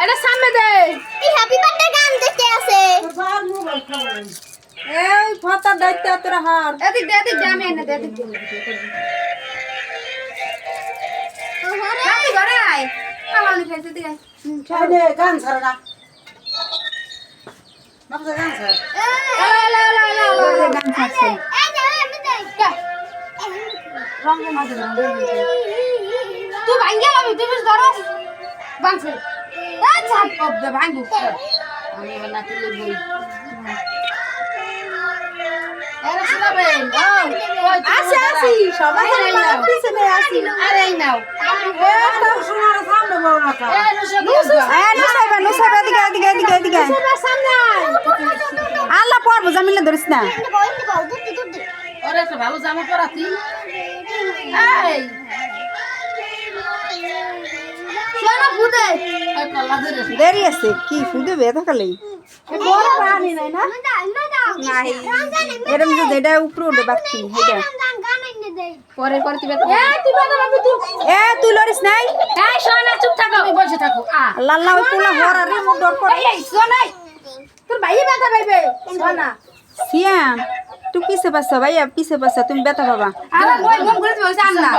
এটা সামনে দে happy birthday গান দেখতে আছে এই ফাতার দায়িত্ব তোরা হার এদিক দে আমি এনে দে এদিক হাতি ঘরে আয় কামালি খাইতে দিই ছাড়ে গান ছাড়ে না মাপসা গান ছাড় গান ছাড়ছে রং মাঝে তুই ভাঙ্গা লাবি তুই বেশ ধরো ভাঙছে ছাপ কব দে ভাঙবো আমি এবার না তুলে বই আরে শোনাবেন আসি আসি সবাই পিছনে আসি আরে এই নাও একদম শোনার সামনে বড় রাখা নুসাইবা এদিকে সামনে আল্লাহ পড়বো জামিলে ধরিস না ওরে একটা ভালো জামা পরাতি এই শোনা ফুদে কল্লা ধরে দেরি আছে কি ফুদে বেথা খালি বড় পানি নাই না নাই এরম যে যেটা উপরে উঠে বাকি হেটা পরে পরে তুই তুই বাবা বাবু তুই তুই লরিস নাই এই শোনা চুপ থাকো তুমি বসে থাকো আল্লাহ আল্লাহ ওই পোলা হরার রে মুখ ডর করে এই শোনাই তোর ভাই ব্যথা পাইবে শোনা সিয়াম তুই পিছে পাচ্ছ ভাইয়া পিছে পাচ্ছ তুমি বেতা পাবা আমার বই গম করে বসে আমনা